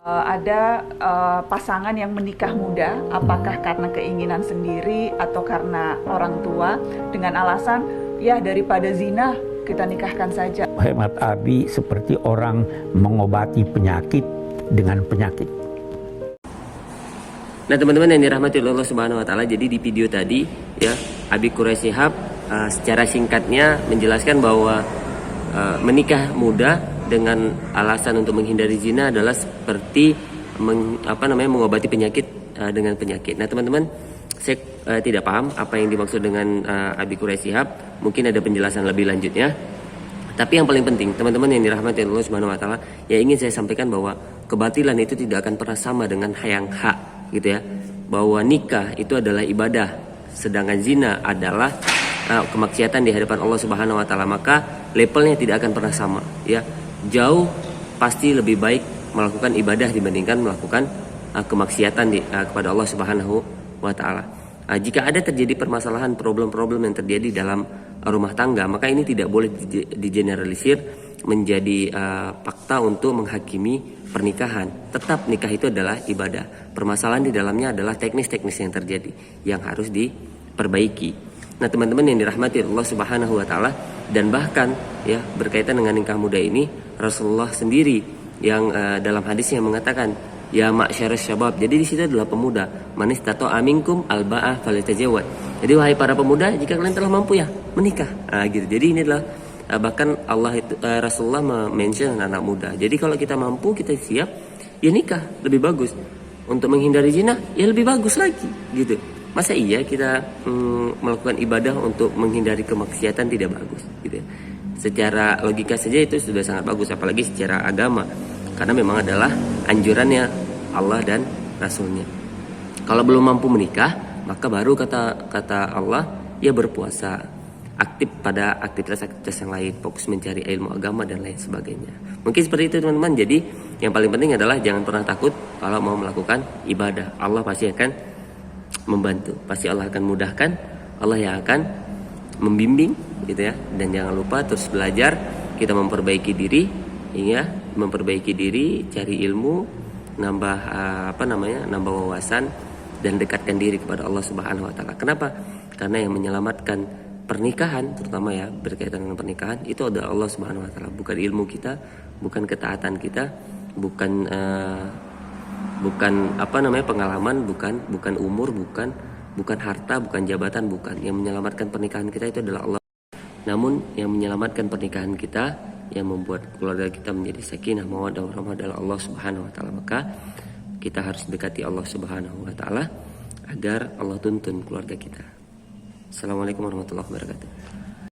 Ada pasangan yang menikah muda, apakah karena keinginan sendiri atau karena orang tua, dengan alasan ya daripada zina kita nikahkan saja. Hemat Abi seperti orang mengobati penyakit dengan penyakit. Nah teman-teman yang dirahmati Allah Subhanahu Wa Taala, jadi di video tadi ya Abi Quraish Shihab secara singkatnya menjelaskan bahwa menikah muda dengan alasan untuk menghindari zina adalah seperti mengobati penyakit dengan penyakit. Nah teman-teman, saya tidak paham apa yang dimaksud dengan Abi Quraish Shihab. Mungkin ada penjelasan lebih lanjutnya. Tapi yang paling penting teman-teman yang dirahmati Allah Subhanahu Wa Taala, ya ingin saya sampaikan bahwa kebatilan itu tidak akan pernah sama dengan yang hak, gitu ya. Bahwa nikah itu adalah ibadah, sedangkan zina adalah kemaksiatan di hadapan Allah Subhanahu Wa Taala. Maka levelnya tidak akan pernah sama, ya. Jauh pasti lebih baik melakukan ibadah dibandingkan melakukan kemaksiatan kepada Allah Subhanahu Wa Taala. Jika ada terjadi permasalahan, problem-problem yang terjadi dalam rumah tangga, maka ini tidak boleh digeneralisir menjadi fakta untuk menghakimi pernikahan. Tetap nikah itu adalah ibadah. Permasalahan di dalamnya adalah teknis-teknis yang terjadi yang harus diperbaiki. Nah teman-teman yang dirahmati Allah Subhanahu Wa Taala, dan bahkan ya berkaitan dengan nikah muda ini, Rasulullah sendiri yang dalam hadisnya mengatakan ya ma'syarus syabab. Jadi di situ adalah pemuda, man istata'a minkum alba'ah falyatazawwaj. Jadi wahai para pemuda, jika kalian telah mampu ya menikah. Gitu. Jadi ini adalah bahkan Rasulullah mention anak muda. Jadi kalau kita mampu, kita siap, ya nikah lebih bagus. Untuk menghindari zina ya lebih bagus lagi gitu. Masa iya kita melakukan ibadah untuk menghindari kemaksiatan tidak bagus gitu ya. Secara logika saja itu sudah sangat bagus, apalagi secara agama, karena memang adalah anjurannya Allah dan Rasulnya. Kalau belum mampu menikah, maka baru kata Allah ya berpuasa, aktif pada aktivitas-aktivitas yang lain, fokus mencari ilmu agama dan lain sebagainya. Mungkin seperti itu teman-teman. Jadi yang paling penting adalah jangan pernah takut kalau mau melakukan ibadah. Allah pasti akan membantu, pasti Allah akan mudahkan, Allah yang akan membimbing gitu ya. Dan jangan lupa terus belajar, kita memperbaiki diri, ya, memperbaiki diri, cari ilmu, nambah nambah wawasan, dan dekatkan diri kepada Allah Subhanahu Wa Taala. Kenapa? Karena yang menyelamatkan pernikahan, terutama ya berkaitan dengan pernikahan, itu adalah Allah Subhanahu Wa Taala, bukan ilmu kita, bukan ketaatan kita, bukan pengalaman, bukan umur, bukan harta, bukan jabatan, bukan. Yang menyelamatkan pernikahan kita itu adalah Allah. Namun yang menyelamatkan pernikahan kita, yang membuat keluarga kita menjadi sakinah, mawaddah warahmah adalah Allah Subhanahu Wa Taala. Maka kita harus dekati Allah Subhanahu Wa Taala agar Allah tuntun keluarga kita. Assalamualaikum warahmatullahi wabarakatuh.